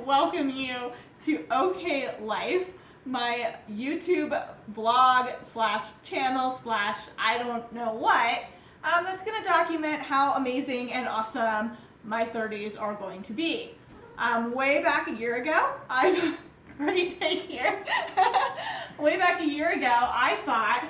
welcome you to OK Life, my YouTube vlog slash channel slash I don't know what, that's going to document how amazing and awesome my 30s are going to be. Way back a year ago, great take here. Way back a year ago, I thought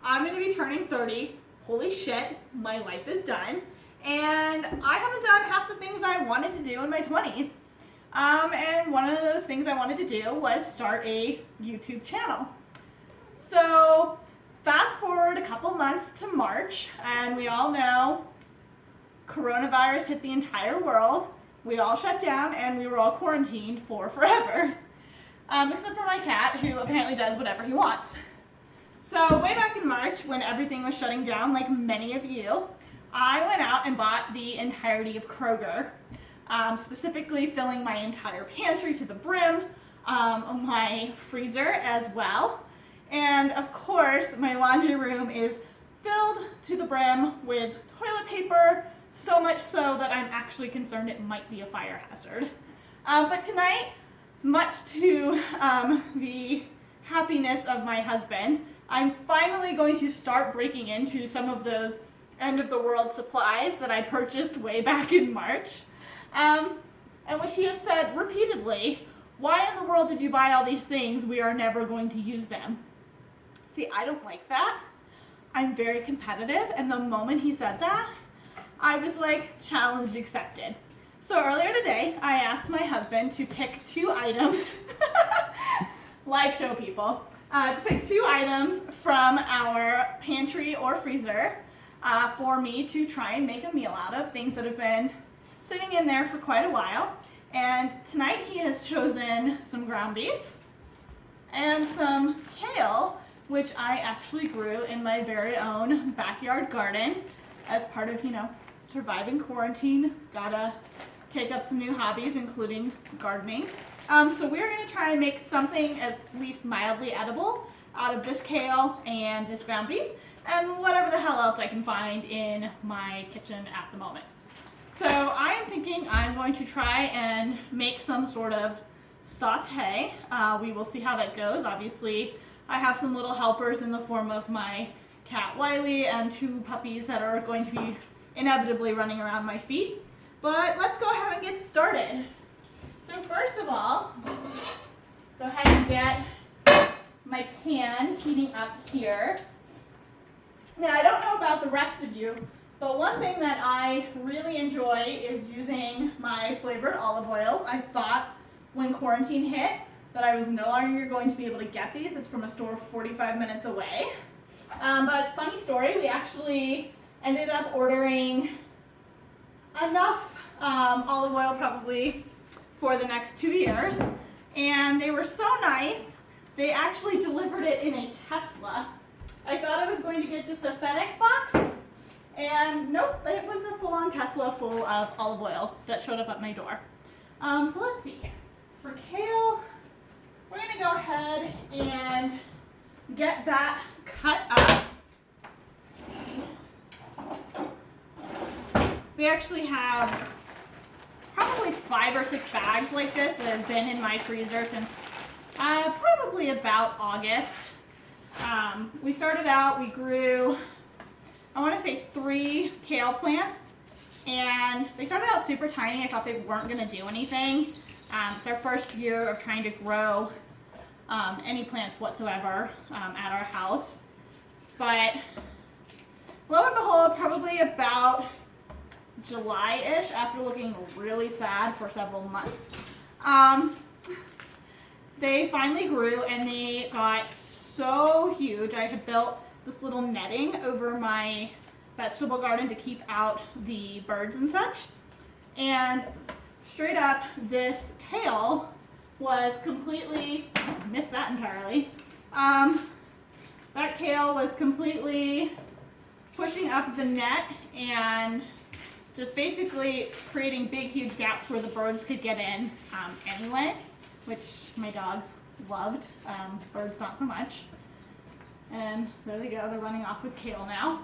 I'm going to be turning 30. Holy shit, my life is done. And I haven't done half the things I wanted to do in my 20s. And one of those things I wanted to do was start a YouTube channel. So fast forward a couple months to March, and we all know coronavirus hit the entire world. We all shut down and we were all quarantined for forever. Except for my cat, who apparently does whatever he wants. So way back in March, when everything was shutting down, like many of you, I went out and bought the entirety of Kroger, specifically filling my entire pantry to the brim, my freezer as well. And of course, my laundry room is filled to the brim with toilet paper, so much so that I'm actually concerned it might be a fire hazard. But tonight, much to the happiness of my husband, I'm finally going to start breaking into some of those end of the world supplies that I purchased way back in March. And which he has said repeatedly, why in the world did you buy all these things? We are never going to use them. See, I don't like that. I'm very competitive, and the moment he said that, I was like, challenge accepted. So earlier today, I asked my husband to pick 2 items, live show people, to pick 2 items from our pantry or freezer for me to try and make a meal out of, things that have been sitting in there for quite a while. And tonight he has chosen some ground beef and some kale, which I actually grew in my very own backyard garden as part of, surviving quarantine. Gotta take up some new hobbies, including gardening. So we're gonna try and make something at least mildly edible out of this kale and this ground beef, and whatever the hell else I can find in my kitchen at the moment. So I am thinking I'm going to try and make some sort of saute. We will see how that goes. Obviously, I have some little helpers in the form of my cat Wiley and 2 puppies that are going to be inevitably running around my feet. But let's go ahead and get started. So first of all, go ahead and get my pan heating up here. Now, I don't know about the rest of you, but one thing that I really enjoy is using my flavored olive oils. I thought when quarantine hit that I was no longer going to be able to get these. It's from a store 45 minutes away. But funny story, we actually ended up ordering enough olive oil probably for the next 2 years. And they were so nice, they actually delivered it in a Tesla. I thought I was going to get just a FedEx box, and nope, it was a full-on Tesla full of olive oil that showed up at my door. So let's see here. For kale, we're gonna go ahead and get that cut up. We actually have probably 5 or 6 bags like this that have been in my freezer since probably about August. We started out, we grew, I want to say 3 kale plants, and they started out super tiny. I thought they weren't going to do anything. It's our first year of trying to grow any plants whatsoever at our house. But lo and behold, probably about July-ish, after looking really sad for several months, they finally grew and they got so huge. I had built this little netting over my vegetable garden to keep out the birds and such. And straight up, this kale was completely, missed that entirely. That kale was completely pushing up the net and just basically creating big, huge gaps where the birds could get in anyway, which my dogs loved. Birds not so much. And there they go, they're running off with kale now.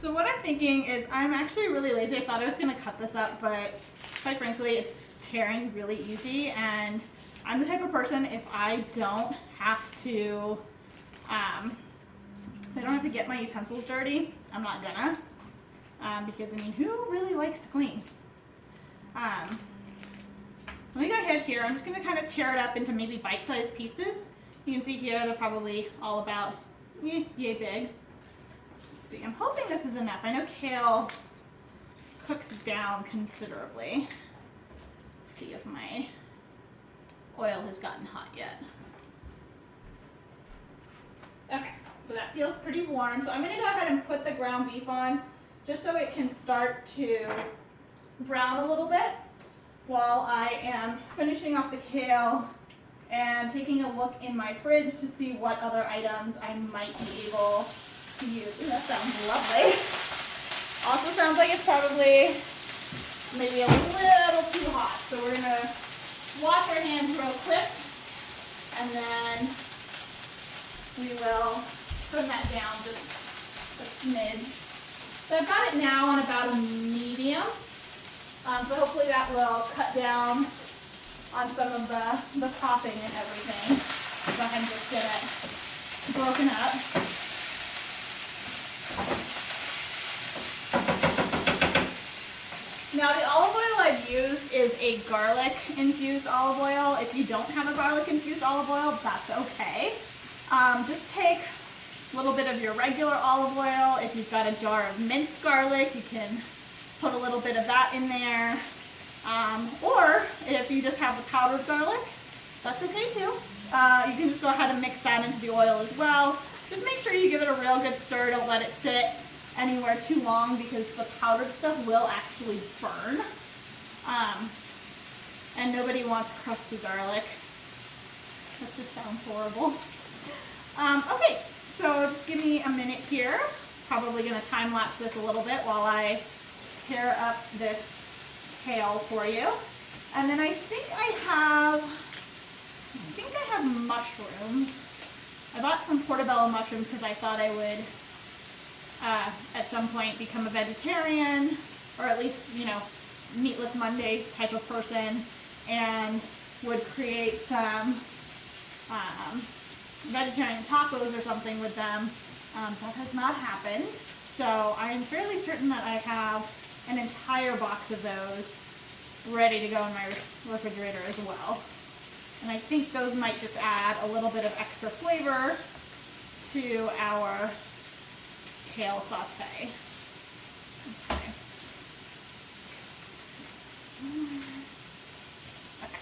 So what I'm thinking is I'm actually really lazy. I thought I was going to cut this up, but quite frankly, it's tearing really easy, and I'm the type of person, if I don't have to, if I don't have to get my utensils dirty, I'm not gonna, because I mean, who really likes to clean? Let me go ahead here. I'm just gonna kind of tear it up into maybe bite-sized pieces. You can see here, they're probably all about yay big. Let's see, I'm hoping this is enough. I know kale cooks down considerably. Let's see if my oil has gotten hot yet. Okay, so that feels pretty warm. So I'm gonna go ahead and put the ground beef on just so it can start to brown a little bit while I am finishing off the kale and taking a look in my fridge to see what other items I might be able to use. Ooh, that sounds lovely. Also sounds like it's probably maybe a little too hot. So we're gonna wash our hands real quick, and then we will turn that down just a smidge. So I've got it now on about a medium. So hopefully that will cut down on some of the popping and everything. Go ahead and just get it broken up. Now the olive oil I've used is a garlic infused olive oil. If you don't have a garlic infused olive oil, that's okay. Just take a little bit of your regular olive oil. If you've got a jar of minced garlic, you can put a little bit of that in there. Or if you just have the powdered garlic, that's okay too. You can just go ahead and mix that into the oil as well. Just make sure you give it a real good stir. Don't let it sit anywhere too long because the powdered stuff will actually burn. And nobody wants crusty garlic. That just sounds horrible. Okay, so just give me a minute here. Probably going to time lapse this a little bit while I tear up this kale for you. And then I think I have mushrooms. I bought some portobello mushrooms because I thought I would at some point become a vegetarian, or at least, you know, meatless Monday type of person, and would create some vegetarian tacos or something with them. That has not happened. So I'm fairly certain that I have an entire box of those ready to go in my refrigerator as well. And I think those might just add a little bit of extra flavor to our kale saute. Okay. Okay.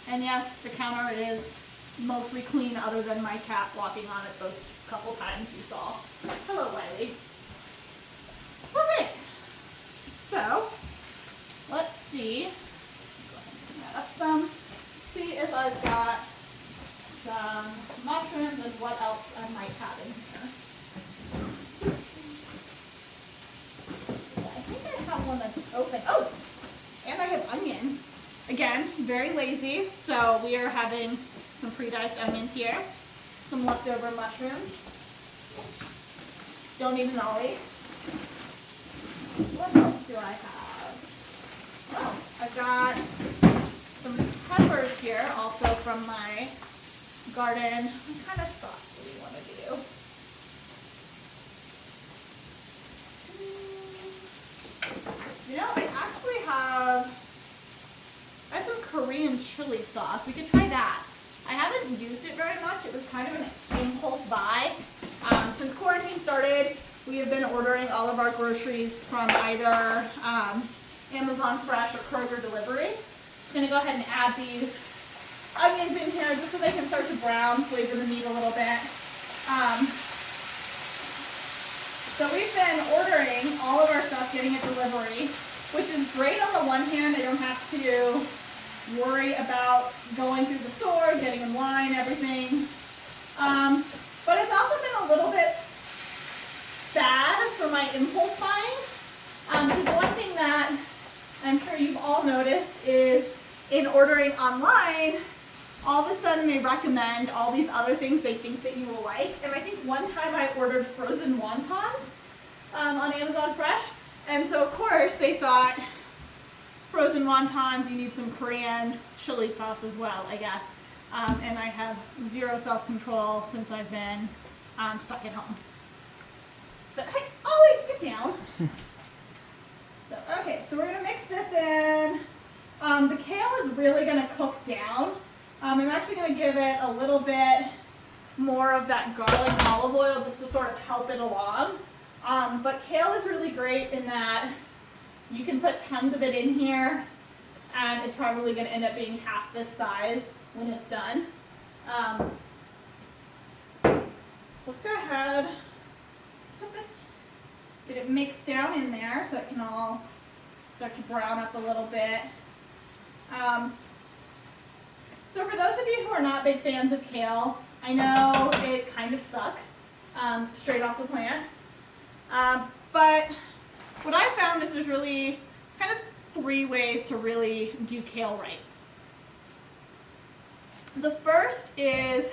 And yes, the counter is mostly clean other than my cat walking on it those couple times you saw. Hello, Wiley. Okay. So, let's see. Go ahead and turn that up some. See if I've got some mushrooms and what else I might have in here. I think I have one that's open. Oh, and I have onion. Again, very lazy, so we are having some pre-diced onions here, some leftover mushrooms. Don't need an ollie. What else do I have? Oh, I've got some peppers here, also from my garden. What kind of sauce do we want to do? You know, I actually have some Korean chili sauce. We could try that. I haven't used it very much. It was kind of an impulse buy. Since quarantine started, we have been ordering all of our groceries from either Amazon Fresh or Kroger Delivery. I'm going to go ahead and add these onions in here just so they can start to brown, flavor the meat a little bit. So we've been ordering all of our stuff, getting it delivery, which is great on the one hand. I don't have to worry about going through the store, getting in line, everything. But it's also been a little bit bad for my impulse buying. Because one thing that I'm sure you've all noticed is in ordering online, all of a sudden they recommend all these other things they think that you will like. And I think one time I ordered frozen wontons on Amazon Fresh, And so of course they thought frozen wontons, you need some Korean chili sauce as well, I guess. And I have zero self-control since I've been stuck at home. So, hey, Ollie, get down. So, okay, so we're gonna mix this in. The kale is really gonna cook down. I'm actually gonna give it a little bit more of that garlic and olive oil just to sort of help it along. But kale is really great in that you can put tons of it in here and it's probably gonna end up being half this size when it's done. Let's go ahead, put this, get it mixed down in there so it can all start to brown up a little bit. So for those of you who are not big fans of kale, I know it kind of sucks straight off the plant. But what I found is there's really kind of 3 ways to really do kale right. The first is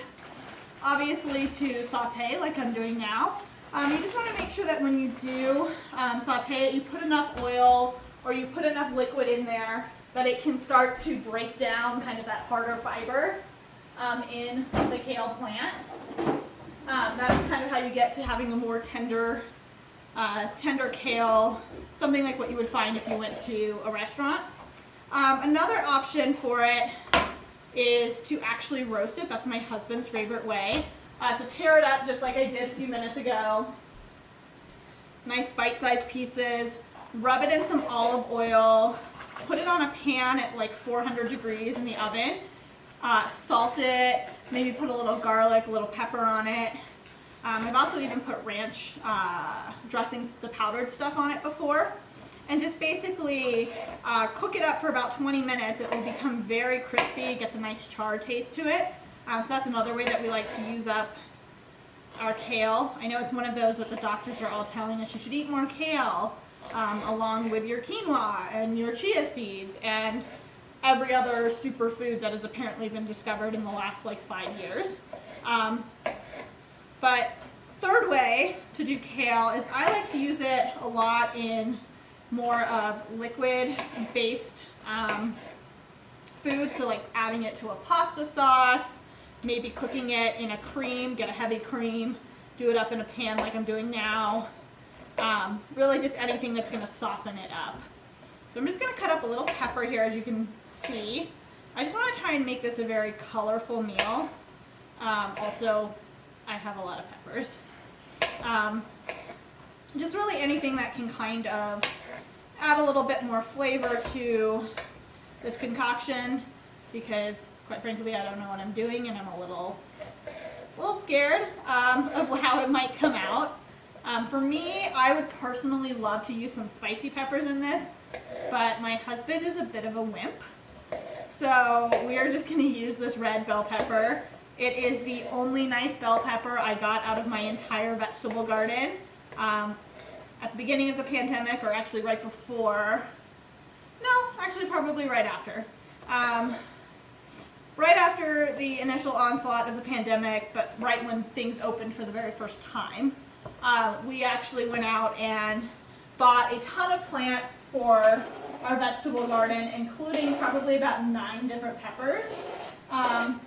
obviously to saute like I'm doing now. You just want to make sure that when you do saute it, you put enough oil or you put enough liquid in there that it can start to break down kind of that harder fiber in the kale plant. That's kind of how you get to having a more tender kale, something like what you would find if you went to a restaurant. Another option for it is to actually roast it. That's my husband's favorite way. So tear it up just like I did a few minutes ago. Nice bite-sized pieces. Rub it in some olive oil. Put it on a pan at like 400 degrees in the oven. Salt it. Maybe put a little garlic, a little pepper on it. I've also even put ranch dressing, the powdered stuff on it before. And just basically cook it up for about 20 minutes. It will become very crispy, gets a nice char taste to it. So that's another way that we like to use up our kale. I know it's one of those that the doctors are all telling us you should eat more kale along with your quinoa and your chia seeds and every other superfood that has apparently been discovered in the last like 5 years. But third way to do kale is I like to use it a lot in more of liquid-based food, so like adding it to a pasta sauce, maybe cooking it in a cream, get a heavy cream, do it up in a pan like I'm doing now. Really just anything that's going to soften it up. So I'm just going to cut up a little pepper here, as you can see. I just want to try and make this a very colorful meal. Also, I have a lot of peppers. Just really anything that can kind of add a little bit more flavor to this concoction, because quite frankly I don't know what I'm doing and I'm a little scared of how it might come out. For me, I would personally love to use some spicy peppers in this, but my husband is a bit of a wimp, so we are just going to use this red bell pepper. It is the only nice bell pepper I got out of my entire vegetable garden. At the beginning of the pandemic, or actually right before, no, actually probably right after. Right after the initial onslaught of the pandemic, but right when things opened for the very first time, we actually went out and bought a ton of plants for our vegetable garden, including probably about 9 different peppers. And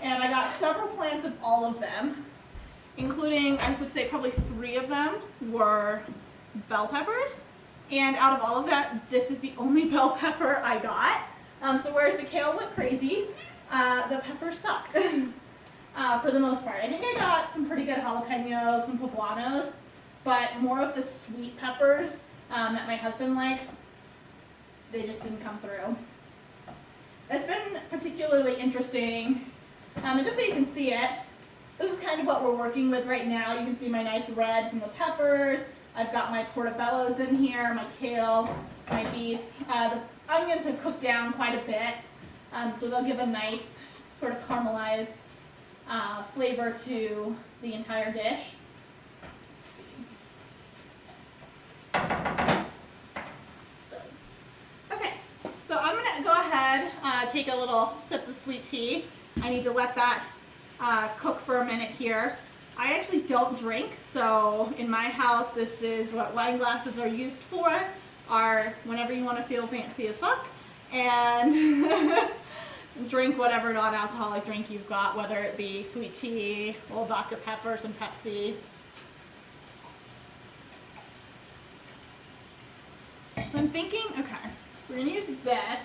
I got several plants of all of them, including, I would say probably 3 of them were bell peppers. And out of all of that, this is the only bell pepper I got. So whereas the kale went crazy, the peppers sucked for the most part. I think I got some pretty good jalapenos, some poblanos, but more of the sweet peppers that my husband likes, they just didn't come through. It's been particularly interesting. And just so you can see it, this is kind of what we're working with right now. You can see my nice reds and the peppers. I've got my portobellos in here, my kale, my beef. The onions have cooked down quite a bit, so they'll give a nice sort of caramelized flavor to the entire dish. Let's see. Okay, so I'm going to go ahead, take a little sip of sweet tea. I need to let that cook for a minute here. I actually don't drink, so in my house, this is what wine glasses are used for, are whenever you want to feel fancy as fuck, and drink whatever non-alcoholic drink you've got, whether it be sweet tea, old Dr. Pepper, some Pepsi. So I'm thinking, okay, we're gonna use this.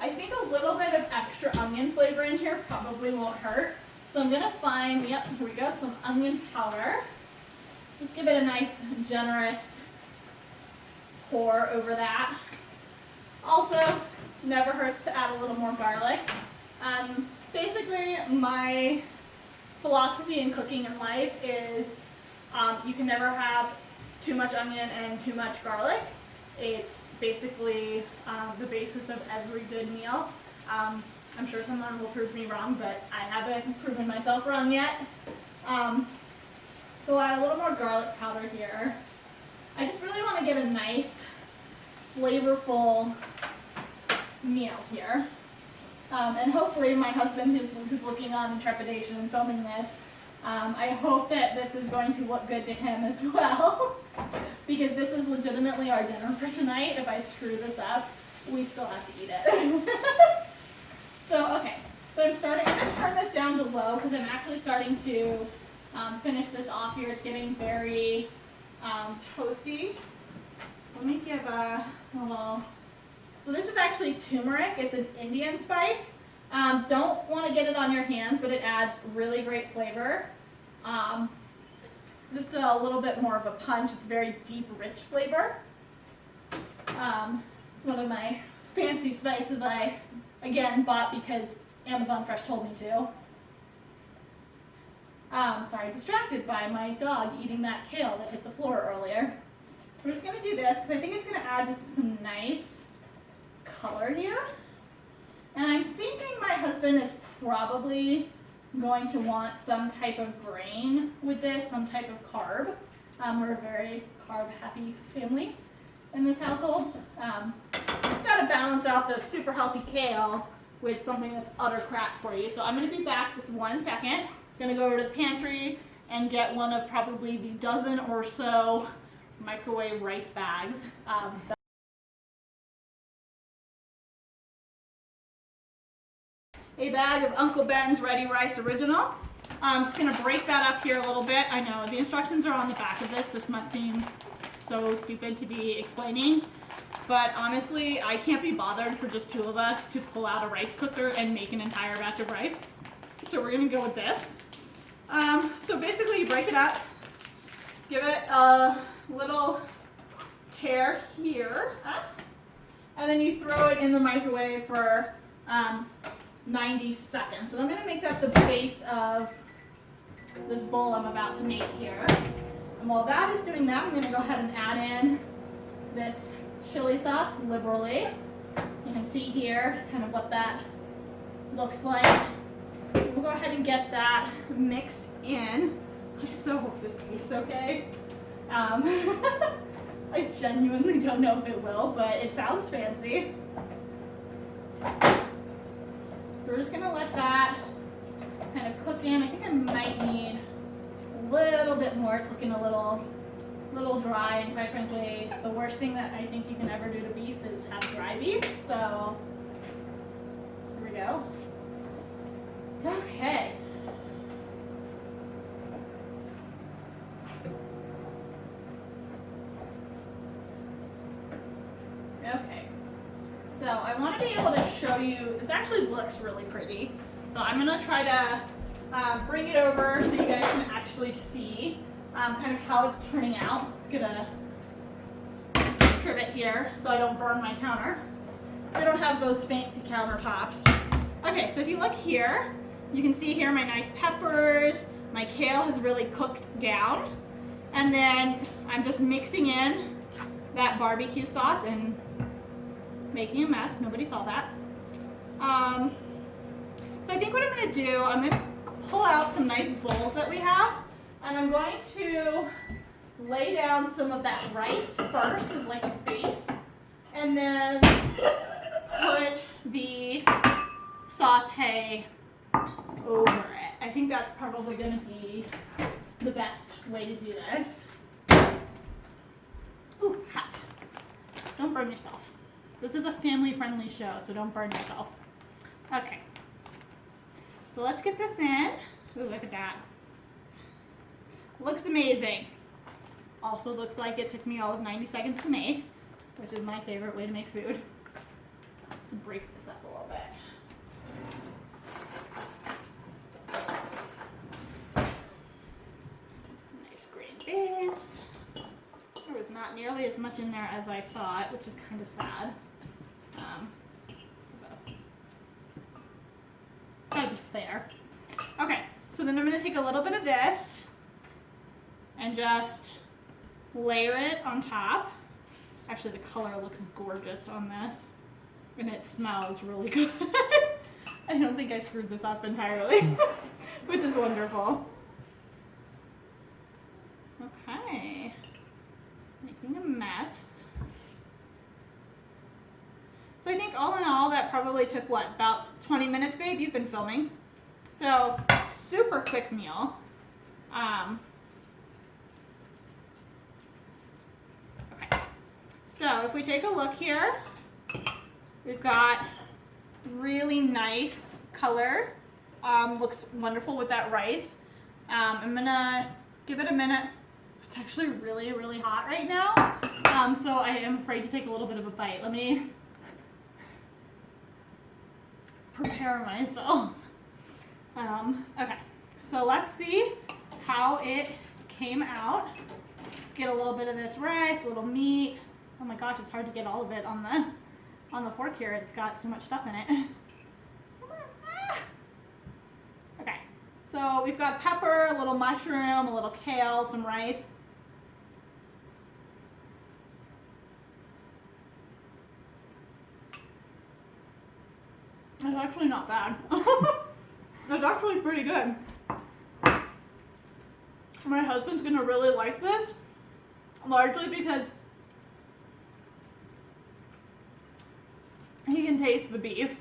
I think a little bit of extra onion flavor in here probably won't hurt. So I'm gonna find, yep, here we go, some onion powder. Just give it a nice, generous pour over that. Also, never hurts to add a little more garlic. Basically, my philosophy in cooking in life is you can never have too much onion and too much garlic. It's basically the basis of every good meal. I'm sure someone will prove me wrong, but I haven't proven myself wrong yet. So I'll add a little more garlic powder here. I just really want to get a nice, flavorful meal here. And hopefully my husband who's looking on in trepidation and filming this, I hope that this is going to look good to him as well. Because this is legitimately our dinner for tonight. If I screw this up, we still have to eat it. So, okay. So I'm going to turn this down to low because I'm actually starting to finish this off here. It's getting very toasty. Let me give a little... So this is actually turmeric. It's an Indian spice. Don't want to get it on your hands, but it adds really great flavor. Just a little bit more of a punch. It's very deep, rich flavor. It's one of my fancy spices I, again, bought because Amazon Fresh told me to. Sorry, distracted by my dog eating that kale that hit the floor earlier. We're just going to do this because I think it's going to add just some nice color here. And I'm thinking my husband is probably going to want some type of grain with this, some type of carb. We're a very carb-happy family in this household. Got to balance out the super healthy kale with something that's utter crap for you. So I'm going to be back just 1 second. Going to go over to the pantry and get one of probably the dozen or so microwave rice bags. A bag of Uncle Ben's Ready Rice Original. I'm just going to break that up here a little bit. I know the instructions are on the back of this. This must seem so stupid to be explaining, but honestly, I can't be bothered for just 2 of us to pull out a rice cooker and make an entire batch of rice. So we're going to go with this. So basically you break it up, give it a little tear here, and then you throw it in the microwave for 90 seconds. And I'm going to make that the base of this bowl I'm about to make here. And while that is doing that, I'm going to go ahead and add in this chili sauce liberally. You can see here kind of what that looks like. We'll go ahead and get that mixed in. I so hope this tastes okay. I genuinely don't know if it will, but it sounds fancy. So we're just going to let that kind of cook in. I think I might need a little bit more. It's looking a little dry, and quite frankly, the worst thing that I think you can ever do to beef is have dry beef. So here we go. Okay. Okay. So I want to be able to show you, this actually looks really pretty. So I'm going to try to bring it over so you guys can actually see kind of how it's turning out. It's going to trivet here so I don't burn my counter. I don't have those fancy countertops. Okay, so if you look here, you can see here my nice peppers. My kale has really cooked down. And then I'm just mixing in that barbecue sauce and making a mess. Nobody saw that. So I think what I'm going to do, I'm going to pull out some nice bowls that we have, and I'm going to lay down some of that rice first as like a base, and then put the saute over it. I think that's probably going to be the way to do this. Ooh, hot. Don't burn yourself. This is a family-friendly show, so don't burn yourself. Okay. So let's get this in. Ooh, look at that. Looks amazing. Also looks like it took me all of 90 seconds to make, which is my favorite way to make food. Let's break this up a little bit. Nice grain base. There was not nearly as much in there as I thought, which is kind of sad. Gotta be fair. Okay, so then I'm gonna take a little bit of this and just layer it on top. Actually, the color looks gorgeous on this, and it smells really good. I don't think I screwed this up entirely, which is wonderful. Okay, making a mess. So I think all in all, that probably took, what, about 20 minutes, babe? You've been filming. So, super quick meal. Okay. So, if we take a look here, we've got really nice color. Looks wonderful with that rice. I'm gonna give it a minute. It's actually really, really hot right now. So I am afraid to take a little bit of a bite. Let me prepare myself. Okay, so let's see how it came out. Get a little bit of this rice, a little meat. Oh my gosh, it's hard to get all of it on the fork here. It's got too much stuff in it. Come on. Ah! Okay, so we've got pepper, a little mushroom, a little kale, some rice. It's actually not bad. It's actually pretty good. My husband's gonna really like this, largely because he can taste the beef,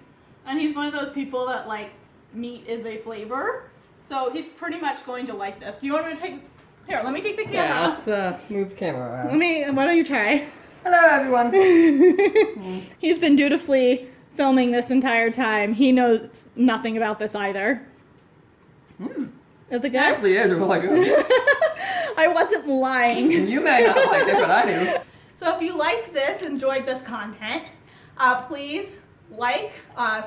and he's one of those people that like meat is a flavor, so he's pretty much going to like this. Do you want me to take? Here, let me take the camera. Yeah, let's move the camera around. Why don't you try? Hello, everyone. He's been dutifully filming this entire time. He knows nothing about this either. Is it good? It actually is really good. I wasn't lying. You may not like it, but I do. So if you liked this, enjoyed this content, please like,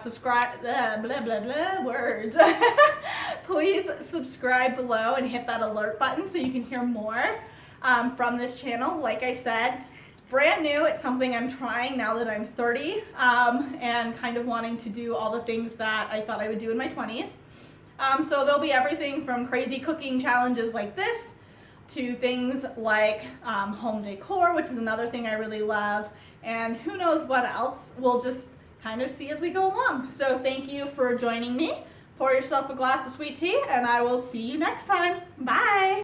subscribe, blah, blah, blah, words. Please subscribe below and hit that alert button so you can hear more from this channel. Like I said, it's brand new. It's something I'm trying now that I'm 30 and kind of wanting to do all the things that I thought I would do in my 20s. So there'll be everything from crazy cooking challenges like this to things like home decor, which is another thing I really love, and who knows what else. We'll just kind of see as we go along. So thank you for joining me. Pour yourself a glass of sweet tea, and I will see you next time. Bye!